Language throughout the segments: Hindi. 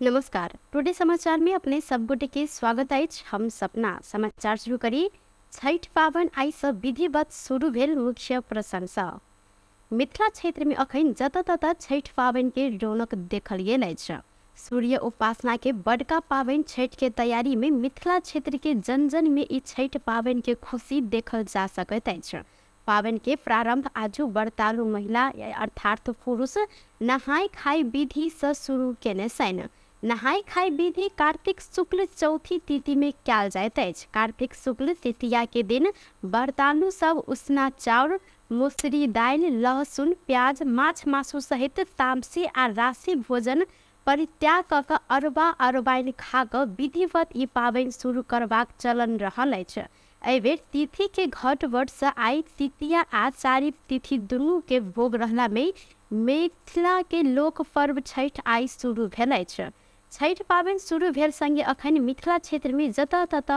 नमस्कार। टुडे समाचार में अपने सब गोटे के स्वागत अछि। हम सपना समाचार शुरू करी। छठ पावन आई से विधिवत शुरू भेल मुख्य प्रशंसा। मिथिला क्षेत्र में अखन जत तत छठ पावन के रौनक देखल गेल अछि। सूर्य उपासना के बड़का पावन छठ के तैयारी में मिथिला क्षेत्र के जन जन में ई छठ पावन के खुशी देखल जा सकैत अछि। पावन के प्रारंभ आजू व्रतालु महिला अर्थात पुरुष नहाय खाय विधि से शुरू केने छनि। नहाय खाय विधि कार्तिक शुक्ल चौथी तिथि में कयल जाइत अछि। कार्तिक शुक्ल तृतीया के दिन व्रतालु सब उसना चाउर, मौसरी दालि, लहसुन, प्याज, माछ मासु सहित तामसी आ राशि भोजन परित्याग क के अरबा अरबाइन खा क विधिवत ई पाबनि शुरू करबाक चलन रहल अछि। एहिबेर तिथि के घट वर्ष से आई तृतीया आ चारि तिथि दुनू के भोग रहला में मिथिला के लोक पर्व छठ आई शुरू भेल अछि। छठ पाबनि शुरू भेल संगे अखन मिथिला क्षेत्र में जत तत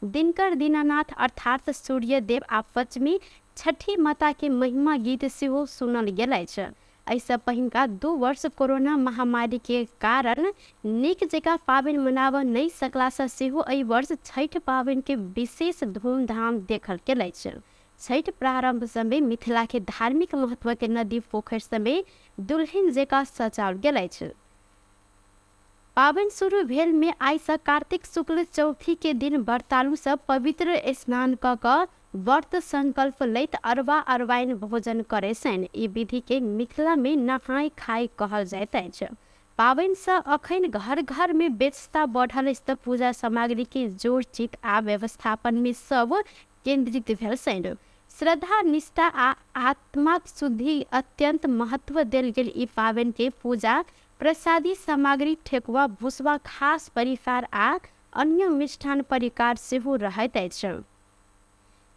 दिनकर दीनानाथ अर्थात सूर्य देव आ पश्चिमी छठी माता के महिमा गीत सेहो सुनल गेल अछि। ऐसे पहिनका 2 वर्ष कोरोना महामारी के कारण नीक जकाँ पाबनि मनाबऽ नहीं सकला से सेहो एहि वर्ष छठ पाबनि के विशेष धूमधाम देखल गेल अछि। छठ प्रारंभ समय मिथिला के धार्मिक महत्व के नदी पोखरि समय दुल्हन जकाँ सजाओल गेल अछि। पाबनि शुरू भेल में आई से कार्तिक शुक्ल चौथी के दिन व्रतालु सब पवित्र स्नान क क व्रत संकल्प लैत अरबा अरबाइन भोजन करे छनि। ई विधि के मिथिला में नहाय खाय कहल जाइत अछि। पाबनि से अखन घर घर में व्यस्तता बढ़ल अछि त पूजा सामग्री के जोड़ चित आ व्यवस्थापन में सब केंद्रित भेल छनि। श्रद्धा निष्ठा आ आत्माक शुद्धि अत्यंत महत्व देल गेल ई पाबनि के पूजा प्रसादी सामग्री ठेकुआ भुसबा खास परिकार आ अन्य मिष्ठान परिकार सेहो रहैत अछि।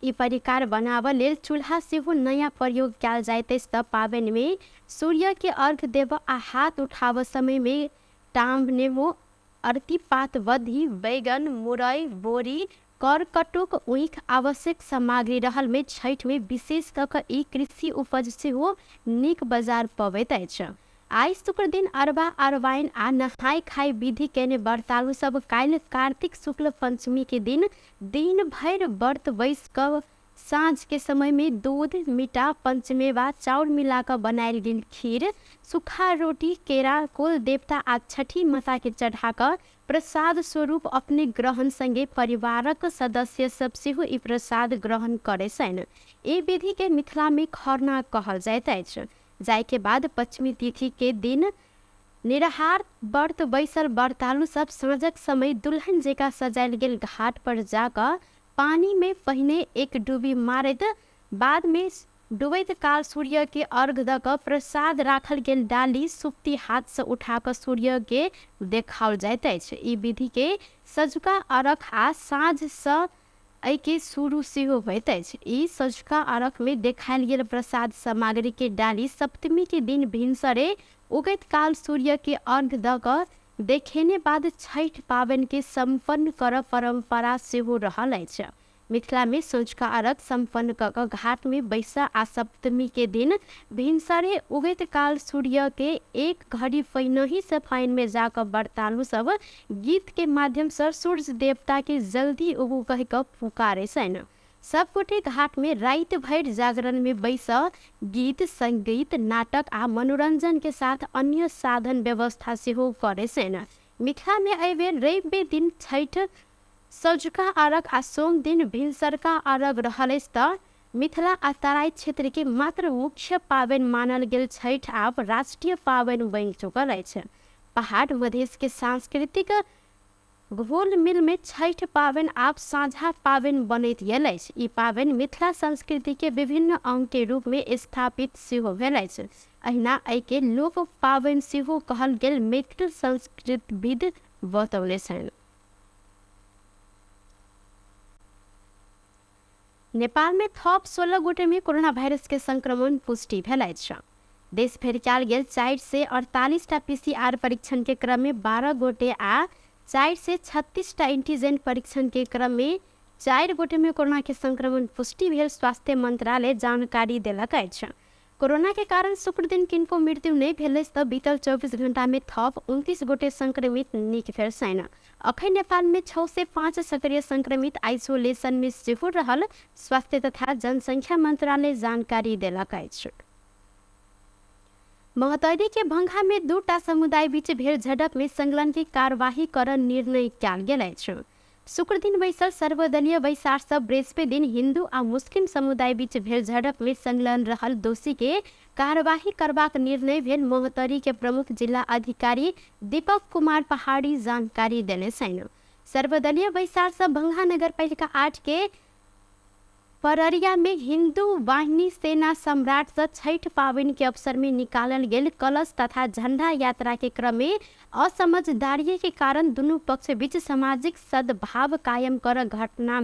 ई परिकार बनाबऽ लेल चूल्हा सेहो नया प्रयोग कयल जाइत अछि। त पाबनि में सूर्य के अर्घ देबऽ आ हाथ उठाबऽ समय में टांब, नेमो, अरती पात, बद्धी, बैगन, मुरई, बोरी, करकटुक ऊख आवश्यक सामग्री रहल में छठ में विशेष क के ई कृषि उपज सेहो नीक बाजार पबैत अछि। आई शुक्र दिन अरबा अरबाइन आ नहाय खाय विधि केने व्रतालु सब काल्हि कार्तिक शुक्ल पंचमी के दिन भर व्रत बैस क साँझ के समय में दूध, मीठा, पंचमेवा, चाउर मिला कर बनायल गेल खीर, सूखा रोटी, केरा, कुल देवता आ छठी माता के चढ़ा कर प्रसाद स्वरूप अपने ग्रहण संगे परिवारक सदस्य सब सेहो ई प्रसाद ग्रहण करे छनि। ई विधि के मिथिला में खरना कहल जाइत अछि। जाय के बाद पश्चिमी तिथि के दिन निराहार व्रत बैसल व्रतालु सब साँझक समय दुल्हन जकाँ सजायल गेल घाट पर जाकर पानी में पहिने एक डुबी मारैत बाद में डूबैत काल सूर्य के अर्घ द क प्रसाद राखल गेल डाली सुप्ती हाथ से उठा कर सूर्य के देखाओल जाइत अछि। ई विधि के सजुका अर्घ आ साँझ से एहि के शुरू सेहो होइत अछि। ई सजुका अर्घ में देखायल गेल प्रसाद सामग्री के डाली सप्तमी के दिन भिनसरे उगैत काल सूर्य के अर्घ द क देखेने बाद छठ पाबनि के संपन्न कर परंपरा सेहो रहल अछि। मिथिला में सँझुका अर्घ संपन्न क के घाट में बैसा आ सप्तमी के दिन भिनसरे उगैत काल सूर्य के एक घड़ी पहिनहि से पानि में जाकर व्रतालु सब गीत के माध्यम से सूर्य देवता के जल्दी उगू कह के पुकारे छनि। सब गोटे घाट में रात भर जागरण में बैस गीत, संगीत, नाटक आ मनोरंजन के साथ अन्य साधन व्यवस्था सेहो करे छनि। मिथिला में एहिबेर रवि दिन छठ सँझुका अर्घ आ सोम दिन भिनसरका अर्घ रहल अछि त मिथिला आ तराई क्षेत्र के मात्र मुख्य पाबनि मानल गेल छठ आब राष्ट्रीय पाबनि बनि चुकल अछि। पहाड़ मधेश के सांस्कृतिक घोल मिल में छठ पाबनि आब साझा पाबनि बनैत गेल अछि। ई पाबनि मिथिला संस्कृति के विभिन्न अंग के रूप में स्थापित सेहो भेल अछि। अहिना एहि के लोक पाबनि सेहो कहल गेल मैथिल संस्कृतविद बतौले छनि। नेपाल में थप 16 गोटे में कोरोना वायरस के संक्रमण पुष्टि भेल अछि। देश भरि कयल गेल 448 टा PCR परीक्षण के क्रम में 12 गोटे आ 436 टा एंटीजन परीक्षण के क्रम में 4 गोटे में कोरोना के संक्रमण पुष्टि भेल स्वास्थ्य मंत्रालय जानकारी देलक अछि। कोरोना के कारण शुक्र दिन किनको मृत्यु नहीं भेल त बीतल 24 घंटा में थप 29 गोटे संक्रमित निक फेर छैन। अखै नेपाल में 6 से 5 सक्रिय संक्रमित आइसोलेशन में सेहो रहल स्वास्थ्य तथा जनसंख्या मंत्रालय जानकारी देलक अछि। महतरी के भंगा में 2टा समुदाय बीच भेल झड़प में संलग्न की कार्यवाही कर निर्णय कयल गेल अछि। शुक्र दिन बैसल सर्वदलीय बैसार से बृहस्पति दिन हिंदू आ मुस्लिम समुदाय बीच भेल झड़प में संलग्न रहल दोषी के कार्यवाही करबाक निर्णय भेल महतरी के प्रमुख जिला अधिकारी दीपक कुमार पहाड़ी जानकारी देने छन्। सर्वदलीय बैसार से भंगा नगर पालिका 8 के पररिया में हिंदू वाहिनी सेना सम्राट से छठ पावनी के अवसर में निकालल गेल कलश तथा झंडा यात्रा के क्रम में असमझदारी के कारण दोनों पक्ष बीच सामाजिक सद्भाव कायम कर घटना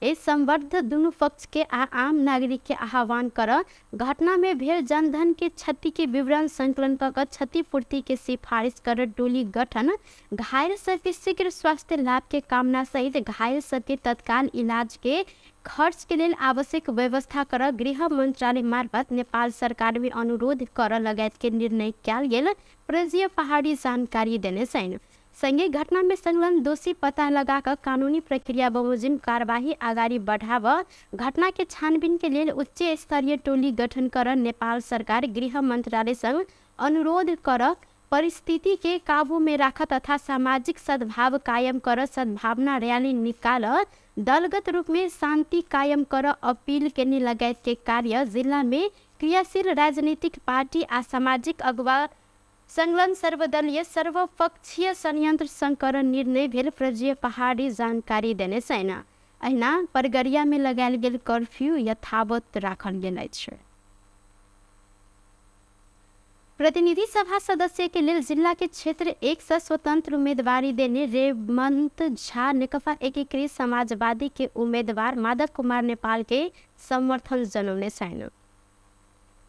संवर्ध दोनों पक्ष के आम नागरिक के आह्वान कर घटना में भेल जनधन के क्षति के विवरण संकलन कर क्षतिपूर्ति के सिफारिश कर टोली गठन, घायल सबके शीघ्र स्वास्थ्य लाभ के कामना सहित घायल सबके तत्काल इलाज के खर्च के लिए आवश्यक व्यवस्था कर गृह मंत्रालय मार्फत नेपाल सरकार में अनुरोध कर लगायत के निर्णय कयल गेल प्रजीय पहाड़ी जानकारी देने छन्। संगे घटना में संलग्न दोषी पता लगाकर कानूनी प्रक्रिया बमोजिम कार्यवाही आगाड़ी बढ़ाव घटना के छानबीन के लिए उच्च स्तरीय टोली गठन कर नेपाल सरकार गृह मंत्रालय संग अनुरोध कर परिस्थिति के काबू में राख तथा सामाजिक सद्भाव कायम कर सद्भावना रैली निकाल दलगत रूप में शांति कायम कर अपील के लगायत के कार्य जिला में क्रियाशील राजनीतिक पार्टी आ सामाजिक अगुवा संलग्न सर्वदलीय सर्वपक्षीय संयंत्र संकर निर्णय भेल प्रजीय पहाड़ी जानकारी देने छन्। अहिना परगरिया में लगायल गेल कर्फ्यू यथावत राखल गेल अछि। प्रतिनिधि सभा सदस्य के लिए जिला के क्षेत्र 1 से स्वतंत्र उम्मीदवारी देने रेवंत झा नेकपा एकीकृत समाजवादी के उम्मीदवार माधव कुमार नेपाल के समर्थन जनाउने छन्।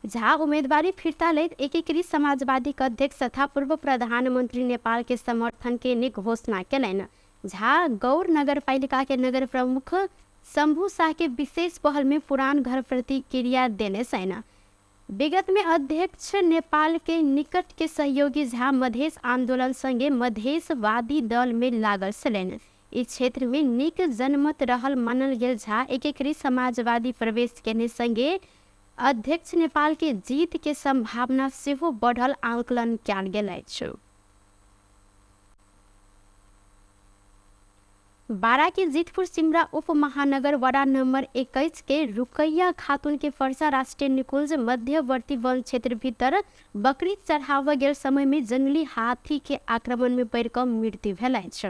झा उम्मीदवारी फिर्ता ले एकीकृत समाजवादी के अध्यक्ष तथा पूर्व प्रधानमंत्री नेपाल के समर्थन के ने घोषणा केलनि। झा गौर नगर पालिका के नगर प्रमुख शंभू शाह के विशेष पहल में पुरान घर प्रतिक्रिया देने छन्। विगत में अध्यक्ष नेपाल के निकट के सहयोगी झा मधेश आंदोलन संगे मधेशवादी दल में लागल छलनि। इस क्षेत्र में निक जनमत रहल मानल गेल झा एकीकृत समाजवादी प्रवेश केने संगे अध्यक्ष नेपाल के जीत के संभावना सेहो बढ़ल आंकलन कयल गेल अछि। बारा के जीतपुर सिमरा उप महानगर वडा नंबर 21 के रुकैया खातून के फरसा राष्ट्रीय निकुंज मध्यवर्ती वन क्षेत्र भीतर बकरी चढ़ाव गेल समय में जंगली हाथी के आक्रमण में पड़ कर मृत्यु भेल अछि।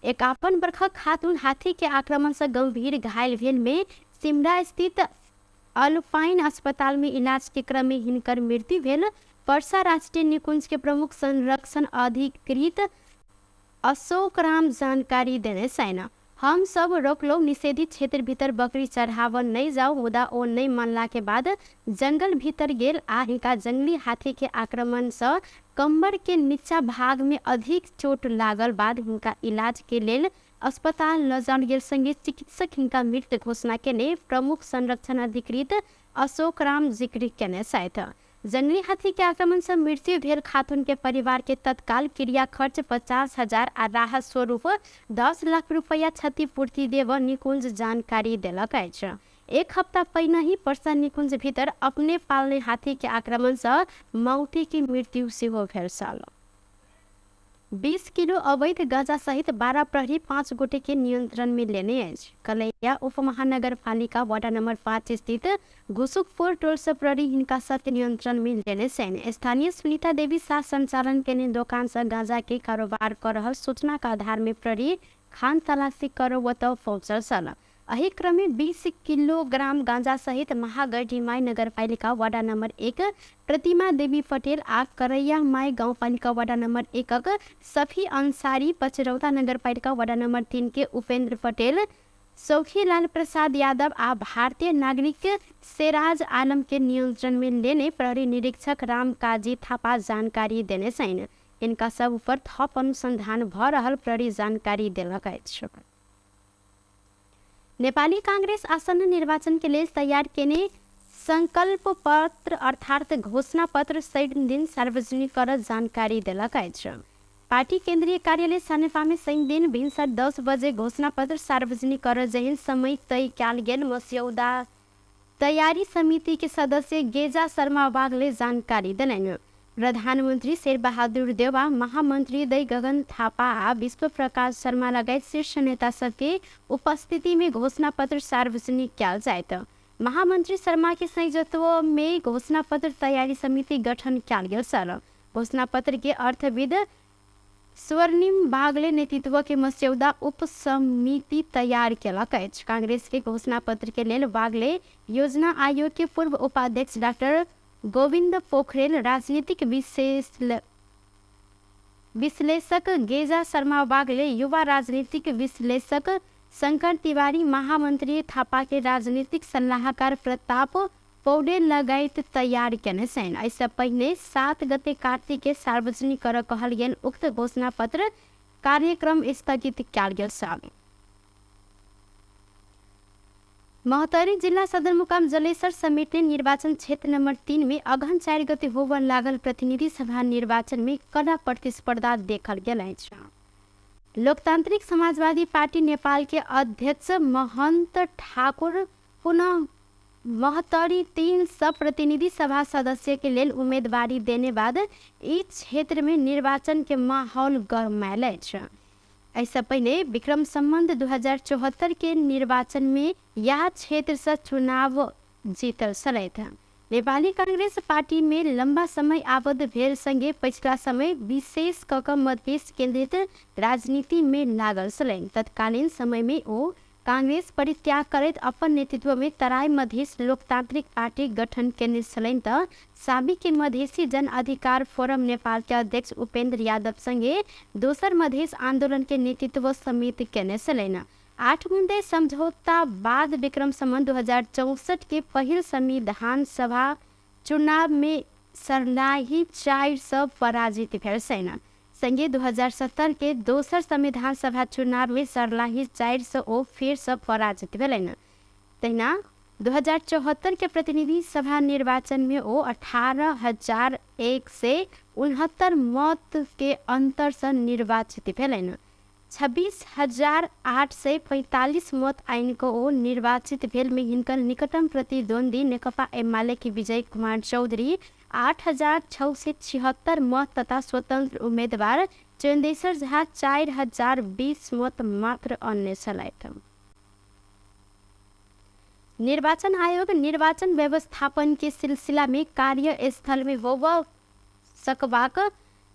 51 वर्ष खातून हाथी के आक्रमण से गंभीर घायल भेल में सिमरा स्थित अल्पाइन अस्पताल में इलाज के क्रम में हिनकर मृत्यु भेल। परसा राष्ट्रीय निकुंज के प्रमुख संरक्षण अधिकृत अशोक राम जानकारी देने छन्। हम सब रोकलो निषेधित क्षेत्र भीतर बकरी चढ़ाव नहीं जाओ मुदा ओ नहीं मानला के बाद जंगल भीतर गेल आ हिनका जंगली हाथी के आक्रमण से कमर के नीचा भाग में अधिक चोट लागल बाद हिनका इलाज के लेल अस्पताल ल जान गेल संगे चिकित्सक हिनका मृत घोषणा केने प्रमुख संरक्षण अधिकृत अशोक राम जिक्र केने छथि। जंगली हाथी के आक्रमण से मृत्यु भेल खातून के परिवार के तत्काल क्रिया खर्च 50,000 आ राहत स्वरूप 10 लाख रुपया क्षतिपूर्ति देव निकुंज जानकारी देलक अछि। एक हफ्ता पहिने ही परसा निकुंज भीतर अपने पालने हाथी के आक्रमण से मौती की मृत्यु सेहो भेल छल। 20 किलो अवैध गांजा सहित 12 प्रहरी 5 गोटे के नियंत्रण में लेने अछि। कलैया उप महानगर पालिका वार्ड नंबर 5 स्थित घुसुकपुर टोल से प्रहरी हिनका सबके नियंत्रण में लेने छन्। स्थानीय सुनीता देवी शाह संचालन के दुकान से गांजा के कारोबार कर रहल सूचना का आधार में प्रहरी खान तलाशी कर ओतऽ पहुंचल छल। एही क्रम में 20 किलोग्राम गांजा सहित महागढ़ी माई नगर पालिका वार्ड नंबर 1 प्रतिमा देवी पटेल आ करैया माई गाँव पालिका वार्ड नंबर 1 सफी अंसारी, पचरौता नगर पालिका वार्ड नंबर 3 के उपेंद्र पटेल, सौखीलाल प्रसाद यादव आ भारतीय नागरिक सेराज आलम के नियंत्रण में लेने प्रहरी निरीक्षक राम काजी थापा जानकारी देने छन्। इनका सब ऊपर थप अनुसंधान भ रहल प्रहरी जानकारी देलक अछि। नेपाली कांग्रेस आसन्न निर्वाचन के लिए तैयार केने संकल्प पत्र अर्थात घोषणा पत्र शनि दिन सार्वजनिक कर जानकारी दिलक अछि। पार्टी केंद्रीय कार्यालय सनेपा में शनि दिन भिनसर 10 बजे घोषणा पत्र सार्वजनिक कर जहिन समय तय कयल गेल मस्यौदा तैयारी समिति के सदस्य गेजा शर्मा वागले जानकारी दिलनि। प्रधानमंत्री शेरबहादुर देउवा, महामंत्री दई गगन थापा आ विश्व प्रकाश शर्मा लगायत शीर्ष नेता सबके उपस्थिति में घोषणा पत्र सार्वजनिक कयल जायत। महामंत्री शर्मा के संयोजकत्व में घोषणा पत्र तैयारी समिति गठन कयल गेल छल। घोषणा पत्र के अर्थविद स्वर्णिम बागले नेतृत्व के मस्यौदा उप समिति तैयार केलक अछि। कांग्रेस के घोषणा पत्र के लेल बागले योजना आयोग के पूर्व उपाध्यक्ष डॉक्टर गोविंद पोखरेल, राजनीतिक विश्लेषक गेजा शर्मा वागले, युवा राजनीतिक विश्लेषक शंकर तिवारी, महामंत्री थापा के राजनीतिक सलाहकार प्रताप पौडेल लगायत तैयार केने छन्। ऐसे पहले 7 गते कार्तिक के सार्वजनिक कर कहल गेल उक्त घोषणा पत्र कार्यक्रम स्थगित कयल गेल छल। महोत्तरी जिला सदरमुकाम जलेसर समेत निर्वाचन क्षेत्र नंबर 3 में अगहन 4 गते होबे लागल प्रतिनिधि सभा निर्वाचन में कड़ा प्रतिस्पर्धा देखल गेल अछि। लोकतांत्रिक समाजवादी पार्टी नेपाल के अध्यक्ष महंत ठाकुर पुनः महोत्तरी 3 सब प्रतिनिधि सभा सदस्य के लेल उम्मीदवारी देने बाद इस क्षेत्र में निर्वाचन के माहौल गरमायल अछि। ऐसा पहले विक्रम संबंध 2074 के निर्वाचन में यह क्षेत्र से चुनाव जीतल छलैथ। नेपाली कांग्रेस पार्टी में लंबा समय आबद्ध भेल संगे पिछला समय विशेष कक मधेश केंद्रित राजनीति में लागल छलैन। तत्कालीन समय में ओ कांग्रेस परित्याग करैत अपन नेतृत्व में तराई मधेश लोकतांत्रिक पार्टी गठन केने छलैन त साबिक के मधेसी जन अधिकार फोरम नेपाल के अध्यक्ष उपेंद्र यादव संगे दोसर मधेश आंदोलन के नेतृत्व समिति केने छलैन। 8 मुंडे समझौता बाद विक्रम संबंध 2064 के पहिल संविधान सभा चुनाव में सर्लाही 4 से पराजित भेल छन्। संगे 2070 के दोसर संविधान सभा चुनाव में सर्लाही 4 से ओ फिर से पराजित भेलन। तहिना 2074 के प्रतिनिधि सभा निर्वाचन में ओ 18,169 मत के अंतर से निर्वाचित भेलन। 26,845 मत आइन को ओ निर्वाचित भेल में हिनकर निकटम प्रतिद्वंदी नेकपा एमाले के विजय कुमार चौधरी 8,676 मत तथा स्वतंत्र उम्मीदवार चंदेश्वर झा 4,020 मत मात्र अन्य छलैथ। निर्वाचन आयोग निर्वाचन व्यवस्थापन के सिलसिला में कार्यस्थल में होब सकबाक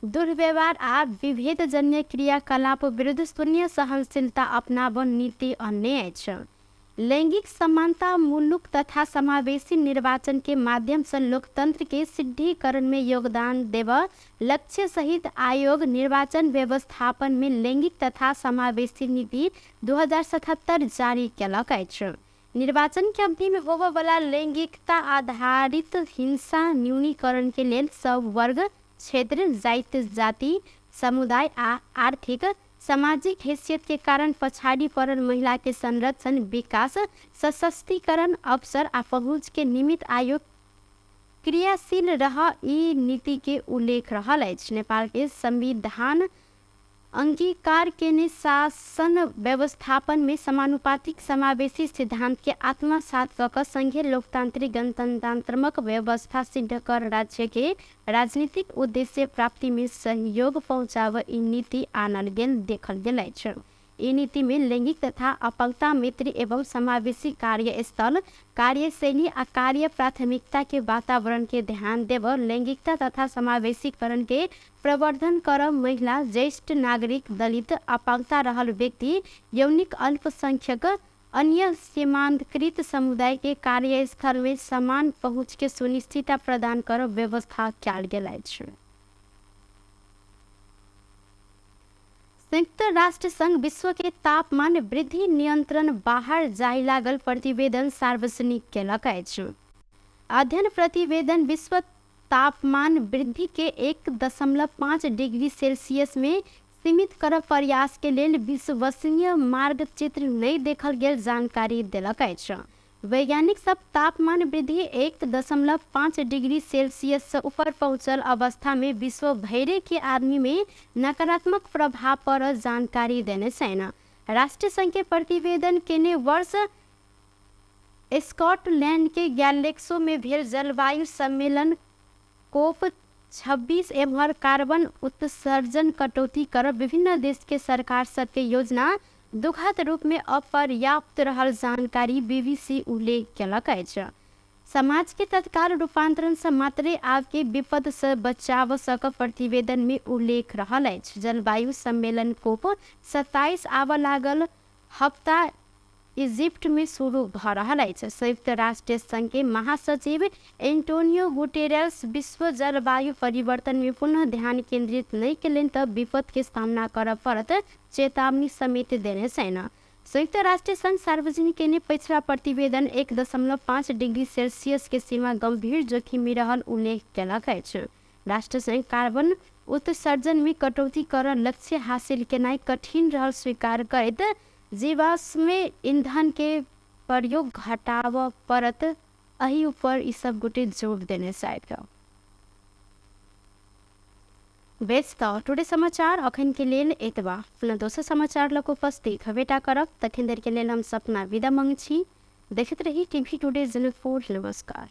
दुर्व्यवहार आ विभेदजन्य क्रियाकलाप विरुद्ध शून्य सहनशीलता अपनाबन नीति अन्य अछि। लैंगिक समानता मुलुक तथा समावेशी निर्वाचन के माध्यम से लोकतंत्र के सुदृढ़ीकरण में योगदान देव लक्ष्य सहित आयोग निर्वाचन व्यवस्थापन में लैंगिक तथा समावेशी नीति 2077 जारी केलक अछि। निर्वाचन के अवधि में होबे वाला लैंगिकता आधारित हिंसा न्यूनीकरण के लेल सब वर्ग, क्षेत्र, जाति, समुदाय आ आर्थिक सामाजिक हैसियत के कारण पछाड़ी पड़ल महिला के संरक्षण, विकास, सशक्तिकरण, अवसर आ पहुँच के निमित्त आयोग क्रियाशील रह ई नीति के उल्लेख रहल अछि। नेपाल के संविधान अंगीकार के शासन व्यवस्थापन में समानुपातिक समावेशी सिद्धांत के आत्मसात कऽ संघीय लोकतांत्रिक गणतंत्रात्मक व्यवस्था सिद्ध कर राज्य के राजनीतिक उद्देश्य प्राप्ति में सहयोग पहुँचाव ई नीति आनल गेल देखल गेल अछि। ई नीति में लैंगिक तथा अपंगता मित्र एवं समावेशी कार्यस्थल, कार्यशैली आ कार्य प्राथमिकता के वातावरण के ध्यान देव, लैंगिकता तथा समावेशीकरण के प्रवर्धन कर, महिला, ज्येष्ठ नागरिक, दलित, अपंगता रहल व्यक्ति, यौनिक अल्पसंख्यक, अन्य सीमांतकृत समुदाय के कार्यस्थल में समान पहुँच के सुनिश्चितता प्रदान कर व्यवस्था कयल गेल अछि। संयुक्त राष्ट्र संघ विश्व के तापमान वृद्धि नियंत्रण बाहर जाय लागल प्रतिवेदन सार्वजनिक केलक अछि। अध्ययन प्रतिवेदन विश्व तापमान वृद्धि के 1.5 डिग्री सेल्सियस में सीमित कर प्रयास के लेल विश्वसनीय मार्ग चित्र नहीं देखल गेल जानकारी देलक अछि। वैज्ञानिक सब तापमान वृद्धि 1.5 डिग्री सेल्सियस से ऊपर पहुंचल अवस्था में विश्व भर के आदमी में नकारात्मक प्रभाव पर जानकारी देने छैन। राष्ट्रीय संघ के प्रतिवेदन केने वर्ष स्कॉटलैंड के गैलेक्सो में भेल जलवायु सम्मेलन COP26 एम्हर कार्बन उत्सर्जन कटौती कर विभिन्न देश के सरकार सबके योजना दुखद रूप में अपर्याप्त रहल जानकारी बीबीसी उल्लेख कयलक अछि। समाज के तत्काल रूपांतरण से मात्रे आब के विपद से बचाव सक प्रतिवेदन में उल्लेख रहल अछि। जलवायु सम्मेलन COP27 आब लागल हफ्ता इजिप्ट में शुरू भ रहल अछि। संयुक्त राष्ट्र संघ के महासचिव एंटोनियो गुटेरेस विश्व जलवायु परिवर्तन में पुनः ध्यान केंद्रित नहीं करें तो विपद के सामना कर पड़त चेतावनी समेत देने छैन। संयुक्त राष्ट्र संघ सार्वजनिक केने पिछला प्रतिवेदन 1.5 डिग्री सेल्सियस के सीमा गंभीर जोखिम में रहल उल्लेख कयलक अछि। राष्ट्र संघ कार्बन उत्सर्जन में कटौती कर लक्ष्य हासिल केनाई कठिन रहल स्वीकार करैत जीवाश्म ईंधन के प्रयोग घटाव पड़त अही ऊपर ई सब गोटे जोर देने चाहिए। बेस त टुडे समाचार अखन के लेल एतबा। पुनः दोसर समाचार लग उपस्थित हवेटा करब तखन देर के लेल हम सपना विदा मांग छी। देखते रही टीवी टुडे जनकपुर। नमस्कार।